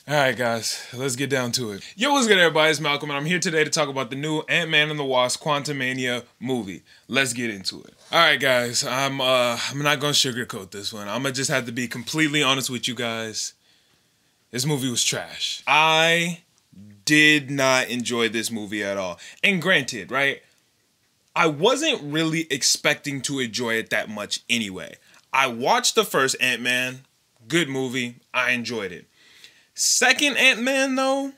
Alright guys, let's get down to it. Yo, what's good everybody, it's Malcolm and I'm here today to talk about the new Ant-Man and the Wasp Quantumania movie. Let's get into it. Alright guys, I'm not gonna sugarcoat this one. I'm gonna just have to be completely honest with you guys. This movie was trash. I did not enjoy this movie at all. And granted, right, I wasn't really expecting to enjoy it that much anyway. I watched the first Ant-Man, good movie, I enjoyed it. Second Ant-Man though,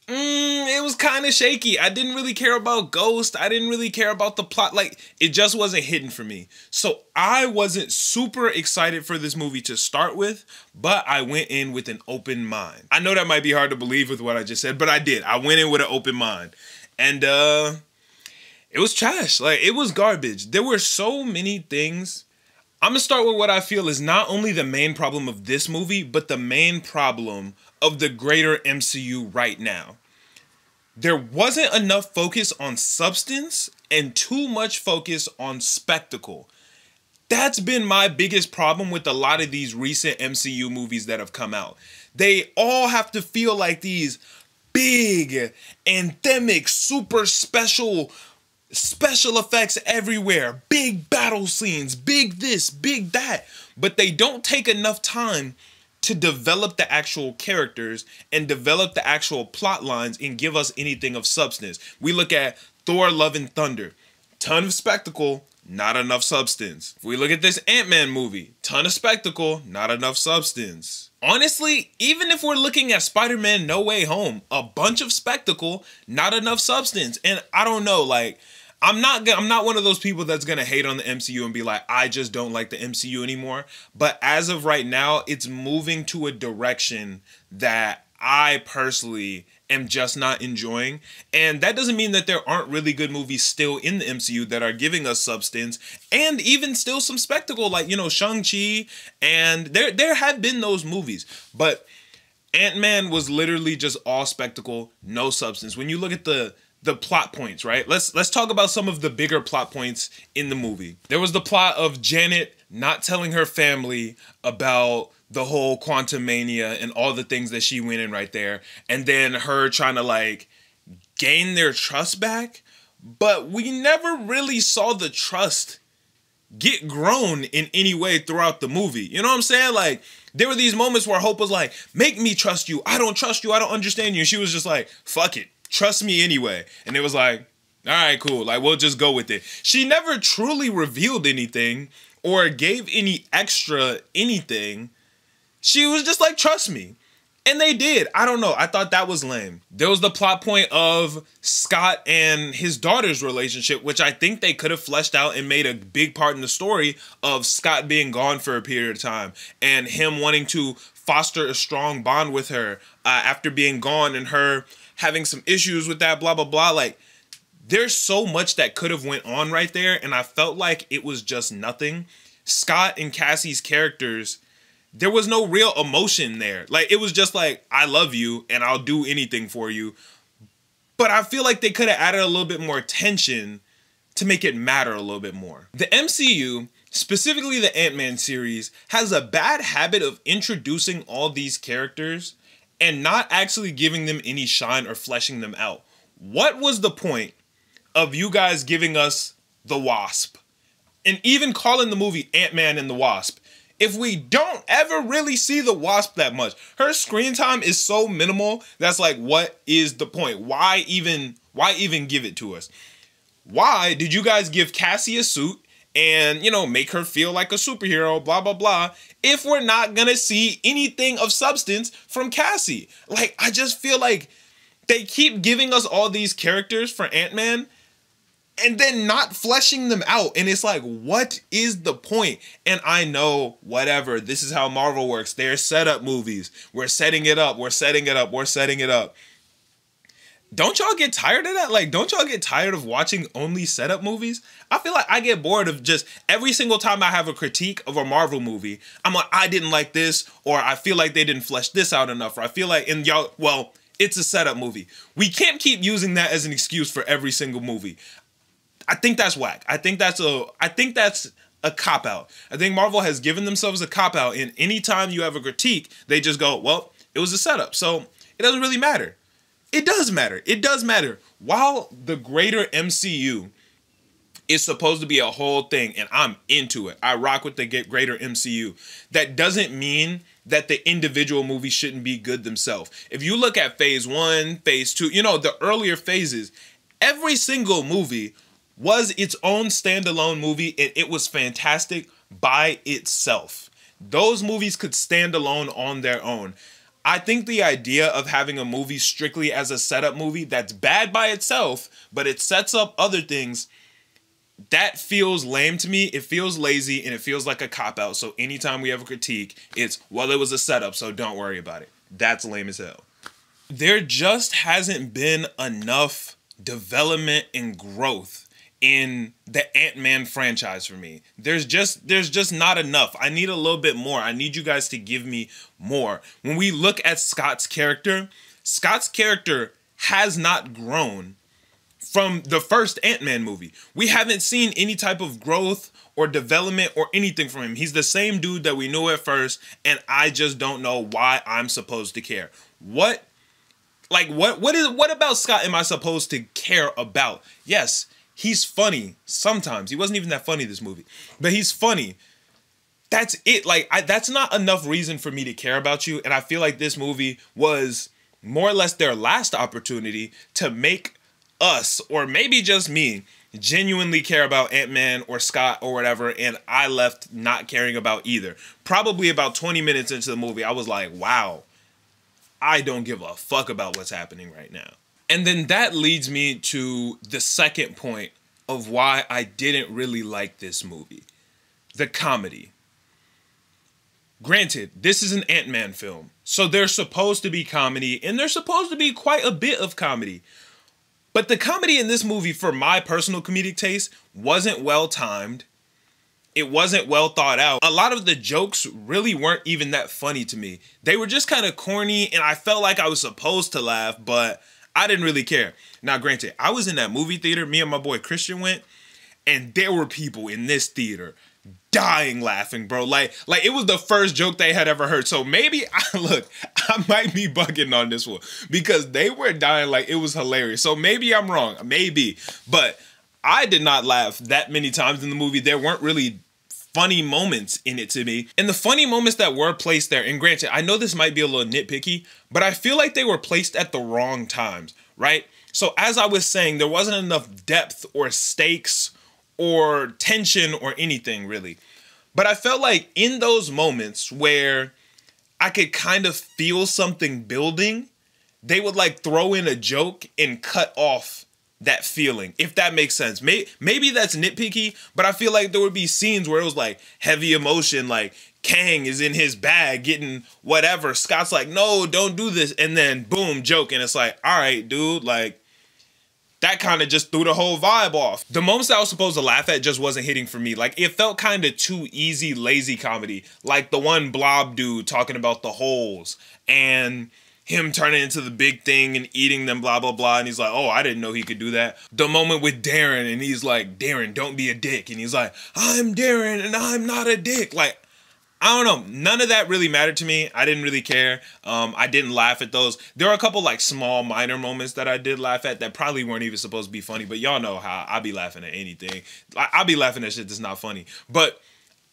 it was kind of shaky. I didn't really care about Ghost. I didn't really care about the plot. Like, it just wasn't hitting for me. So I wasn't super excited for this movie to start with, but I went in with an open mind. I know that might be hard to believe with what I just said, but I did. I went in with an open mind. And it was trash. Like, it was garbage. There were so many things. I'm gonna start with what I feel is not only the main problem of this movie, but the main problem of the greater MCU right now. There wasn't enough focus on substance and too much focus on spectacle. That's been my biggest problem with a lot of these recent MCU movies that have come out. They all have to feel like these big, anthemic, super special effects everywhere, big battle scenes, big this, big that, but they don't take enough time to develop the actual characters and develop the actual plot lines and give us anything of substance. We look at Thor: Love and Thunder, ton of spectacle, not enough substance. If we look at this Ant-Man movie, ton of spectacle, not enough substance. Honestly, even if we're looking at Spider-Man No Way Home, a bunch of spectacle, not enough substance. And I don't know, like, I'm not one of those people that's gonna hate on the MCU and be like, I just don't like the MCU anymore. But as of right now, it's moving to a direction that I personally am just not enjoying. And that doesn't mean that there aren't really good movies still in the MCU that are giving us substance and even still some spectacle, like, you know, Shang-Chi, and there have been those movies. But Ant-Man was literally just all spectacle, no substance. When you look at the plot points, right? Let's talk about some of the bigger plot points in the movie. There was the plot of Janet not telling her family about the whole Quantumania and all the things that she went in right there, and then her trying to like gain their trust back, but we never really saw the trust get grown in any way throughout the movie. You know what I'm saying? Like, there were these moments where Hope was like, make me trust you. I don't trust you. I don't understand you. And she was just like, fuck it. Trust me anyway. And it was like, all right, cool. Like, we'll just go with it. She never truly revealed anything or gave any extra anything. She was just like, trust me. And they did. I don't know. I thought that was lame. There was the plot point of Scott and his daughter's relationship, which I think they could have fleshed out and made a big part in the story of Scott being gone for a period of time and him wanting to foster a strong bond with her after being gone and her having some issues with that, blah, blah, blah. Like, there's so much that could have went on right there, and I felt like it was just nothing. Scott and Cassie's characters, there was no real emotion there. Like, it was just like, I love you, and I'll do anything for you. But I feel like they could have added a little bit more tension to make it matter a little bit more. The MCU, specifically the Ant-Man series, has a bad habit of introducing all these characters and not actually giving them any shine or fleshing them out. What was the point of you guys giving us the Wasp and even calling the movie Ant-Man and the Wasp if we don't ever really see the Wasp that much? Her screen time is so minimal that's like, what is the point? Why even give it to us? Why did you guys give Cassie a suit and, you know, make her feel like a superhero, blah, blah, blah, if we're not gonna see anything of substance from Cassie? Like, I just feel like they keep giving us all these characters for Ant-Man and then not fleshing them out. And it's like, what is the point? And I know, whatever, this is how Marvel works. They're setup movies. We're setting it up, we're setting it up, we're setting it up. Don't y'all get tired of that? Like, don't y'all get tired of watching only setup movies? I feel like I get bored of just every single time I have a critique of a Marvel movie, I'm like, I didn't like this, or I feel like they didn't flesh this out enough, or I feel like, and y'all, well, it's a setup movie. We can't keep using that as an excuse for every single movie. I think that's whack. I think that's a cop-out. I think Marvel has given themselves a cop-out, and anytime you have a critique, they just go, well, it was a setup, so it doesn't really matter. It does matter. It does matter. While the greater MCU is supposed to be a whole thing, and I'm into it, I rock with the greater MCU, that doesn't mean that the individual movies shouldn't be good themselves. If you look at phase 1, phase 2, you know, the earlier phases, every single movie was its own standalone movie, and it was fantastic by itself. Those movies could stand alone on their own. I think the idea of having a movie strictly as a setup movie that's bad by itself, but it sets up other things, that feels lame to me. It feels lazy, and it feels like a cop-out. So anytime we have a critique, it's, well, it was a setup, so don't worry about it. That's lame as hell. There just hasn't been enough development and growth in the Ant-Man franchise for me. There's just not enough. I need a little bit more. I need you guys to give me more. When we look at Scott's character has not grown from the first Ant-Man movie. We haven't seen any type of growth or development or anything from him. He's the same dude that we knew at first, and I just don't know why I'm supposed to care. What about Scott am I supposed to care about? Yes, he's funny sometimes. He wasn't even that funny this movie, but he's funny. That's it. That's not enough reason for me to care about you, and I feel like this movie was more or less their last opportunity to make us, or maybe just me, genuinely care about Ant-Man or Scott or whatever, and I left not caring about either. Probably about 20 minutes into the movie, I was like, wow, I don't give a fuck about what's happening right now. And then that leads me to the second point of why I didn't really like this movie. The comedy. Granted, this is an Ant-Man film, so there's supposed to be comedy, and there's supposed to be quite a bit of comedy. But the comedy in this movie, for my personal comedic taste, wasn't well timed. It wasn't well thought out. A lot of the jokes really weren't even that funny to me. They were just kind of corny, and I felt like I was supposed to laugh, but I didn't really care. Now, granted, I was in that movie theater, me and my boy Christian went, and there were people in this theater dying laughing, bro. Like it was the first joke they had ever heard. So maybe, I might be bugging on this one, because they were dying like it was hilarious. So maybe I'm wrong, maybe. But I did not laugh that many times in the movie. There weren't really funny moments in it to me. And the funny moments that were placed there, and granted, I know this might be a little nitpicky, but I feel like they were placed at the wrong times, right? So as I was saying, there wasn't enough depth or stakes or tension or anything really. But I felt like in those moments where I could kind of feel something building, they would like throw in a joke and cut off that feeling, if that makes sense. Maybe that's nitpicky, but I feel like there would be scenes where it was like heavy emotion, like Kang is in his bag getting whatever. Scott's like, no, don't do this. And then boom, joke. And it's like, all right, dude, like, that kind of just threw the whole vibe off. The moments that I was supposed to laugh at just wasn't hitting for me. Like, it felt kind of too easy, lazy comedy. Like the one blob dude talking about the holes and him turning into the big thing and eating them, blah, blah, blah. And he's like, oh, I didn't know he could do that. The moment with Darren, and he's like, Darren, don't be a dick. And he's like, I'm Darren and I'm not a dick. Like, I don't know. None of that really mattered to me. I didn't really care. I didn't laugh at those. There were a couple like small minor moments that I did laugh at that probably weren't even supposed to be funny. But y'all know how I be laughing at anything. I be laughing at shit that's not funny. But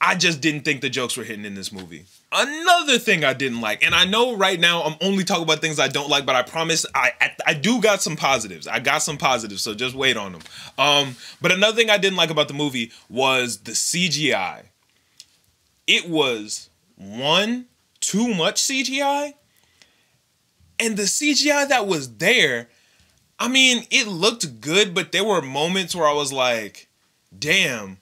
I just didn't think the jokes were hitting in this movie. Another thing I didn't like, and I know right now I'm only talking about things I don't like, but I promise I do got some positives. I got some positives, so just wait on them. But another thing I didn't like about the movie was the CGI. It was, one, too much CGI, and the CGI that was there, I mean, it looked good, but there were moments where I was like, damn,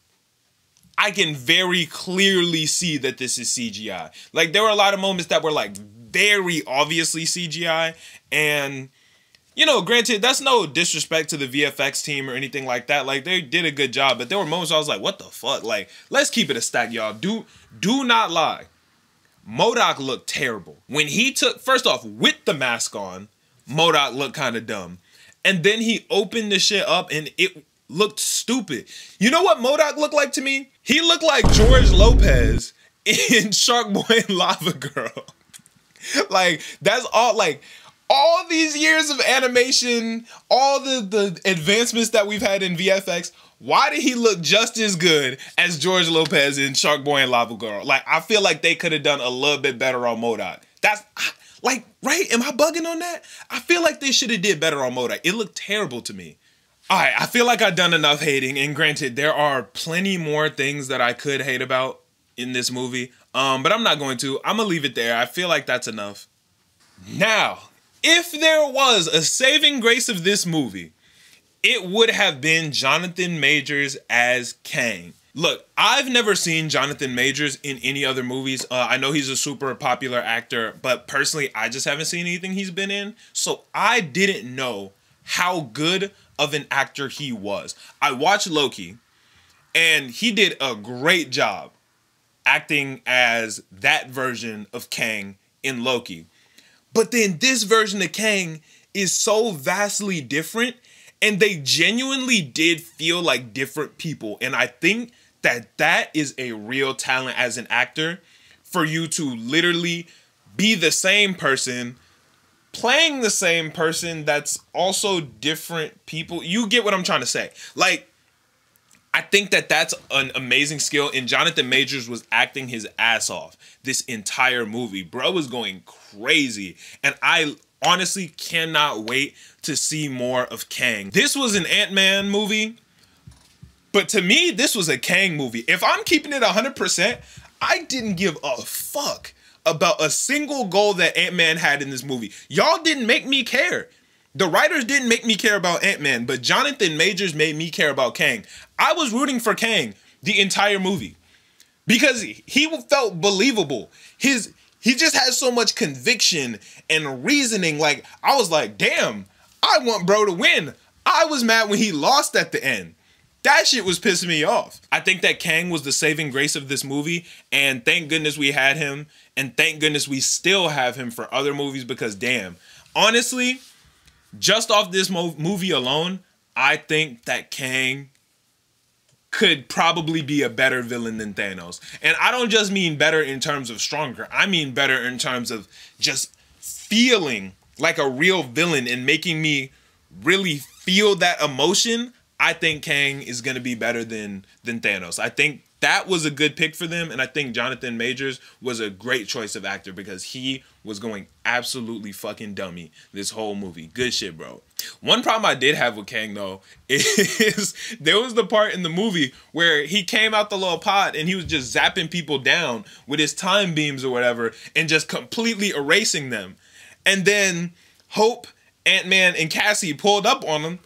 I can very clearly see that this is CGI. Like, there were a lot of moments that were like very obviously CGI, and you know, granted, that's no disrespect to the VFX team or anything like that. Like, they did a good job, but there were moments where I was like, what the fuck? Like, let's keep it a stack, y'all. Do not lie. MODOK looked terrible. When he took, first off, with the mask on, MODOK looked kind of dumb. And then he opened the shit up, and looked stupid. You know what MODOK looked like to me? He looked like George Lopez in Shark Boy and Lava Girl. Like, that's all, like, all these years of animation, all the advancements that we've had in VFX, why did he look just as good as George Lopez in Shark Boy and Lava Girl? Like, I feel like they could have done a little bit better on MODOK. That's, like, right? Am I bugging on that? I feel like they should have did better on MODOK. It looked terrible to me. All right, I feel like I've done enough hating, and granted, there are plenty more things that I could hate about in this movie, but I'm not going to. I'm gonna leave it there. I feel like that's enough. Now, if there was a saving grace of this movie, it would have been Jonathan Majors as Kang. Look, I've never seen Jonathan Majors in any other movies. I know he's a super popular actor, but personally, I just haven't seen anything he's been in. So I didn't know how good of an actor he was. I watched Loki, and he did a great job acting as that version of Kang in Loki. But then this version of Kang is so vastly different, and they genuinely did feel like different people. And I think that that is a real talent as an actor, for you to literally be the same person, playing the same person that's also different people. You get what I'm trying to say. Like, I think that that's an amazing skill, and Jonathan Majors was acting his ass off this entire movie. Bro was going crazy, and I honestly cannot wait to see more of Kang. This was an Ant-Man movie, but to me, this was a Kang movie. If I'm keeping it 100%, I didn't give a fuck about a single goal that Ant-Man had in this movie. Y'all didn't make me care. The writers didn't make me care about Ant-Man, but Jonathan Majors made me care about Kang. I was rooting for Kang the entire movie because he felt believable. He just has so much conviction and reasoning. Like, I was like, damn, I want bro to win. I was mad when he lost at the end. That shit was pissing me off. I think that Kang was the saving grace of this movie, and thank goodness we had him, and thank goodness we still have him for other movies, because damn, honestly, just off this movie alone, I think that Kang could probably be a better villain than Thanos. And I don't just mean better in terms of stronger. I mean better in terms of just feeling like a real villain and making me really feel that emotion. I think Kang is going to be better than Thanos. I think that was a good pick for them, and I think Jonathan Majors was a great choice of actor because he was going absolutely fucking dummy this whole movie. Good shit, bro. One problem I did have with Kang, though, is there was the part in the movie where he came out the little pod and he was just zapping people down with his time beams or whatever and just completely erasing them. And then Hope, Ant-Man, and Cassie pulled up on him,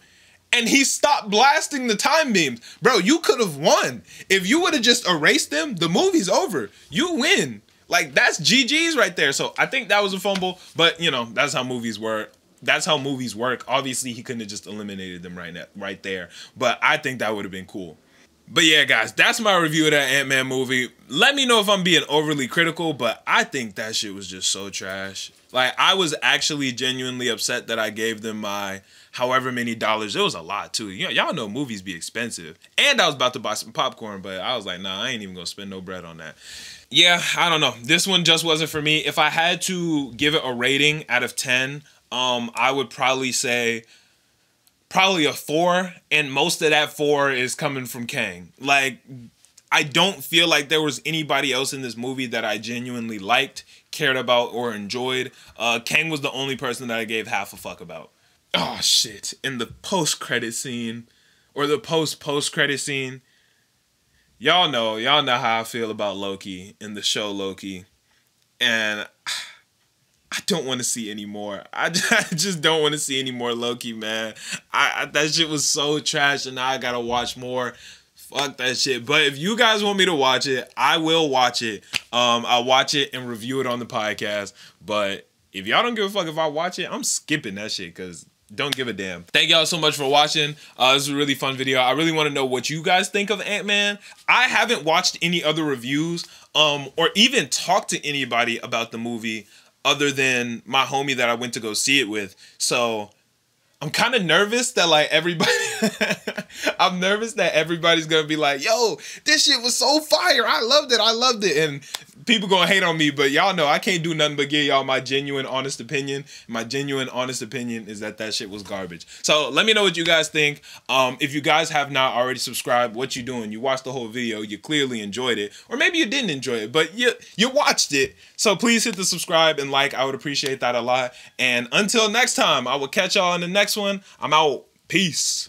and he stopped blasting the time beams. Bro, you could have won. If you would have just erased them, the movie's over. You win. Like, that's GG's right there. So I think that was a fumble. But, you know, that's how movies work. That's how movies work. Obviously, he couldn't have just eliminated them right there. But I think that would have been cool. But yeah, guys, that's my review of that Ant-Man movie. Let me know if I'm being overly critical, but I think that shit was just so trash. Like, I was actually genuinely upset that I gave them my however many dollars. It was a lot, too. Y'all know movies be expensive. And I was about to buy some popcorn, but I was like, nah, I ain't even gonna spend no bread on that. Yeah, I don't know. This one just wasn't for me. If I had to give it a rating out of 10, I would probably say probably a 4, and most of that 4 is coming from Kang. Like, I don't feel like there was anybody else in this movie that I genuinely liked, cared about, or enjoyed. Kang was the only person that I gave half a fuck about. Oh, shit. In the post-credit scene, or the post-credit scene, y'all know how I feel about Loki in the show Loki. And I don't want to see any more. I just don't want to see any more Loki, man. That shit was so trash, and now I gotta watch more. Fuck that shit. But if you guys want me to watch it, I will watch it. I'll watch it and review it on the podcast. But if y'all don't give a fuck if I watch it, I'm skipping that shit because don't give a damn. Thank y'all so much for watching. This is a really fun video. I really want to know what you guys think of Ant-Man. I haven't watched any other reviews or even talked to anybody about the movie other than my homie that I went to go see it with. So I'm kind of nervous that like everybody I'm nervous that everybody's gonna be like, yo, this shit was so fire. I loved it. And people gonna hate on me, but y'all know I can't do nothing but give y'all my genuine, honest opinion. My genuine, honest opinion is that shit was garbage. So let me know what you guys think. If you guys have not already subscribed, what you doing? You watched the whole video, you clearly enjoyed it. Or maybe you didn't enjoy it, but you watched it. So please hit the subscribe and like. I would appreciate that a lot. And until next time, I will catch y'all in the next one. I'm out. Peace.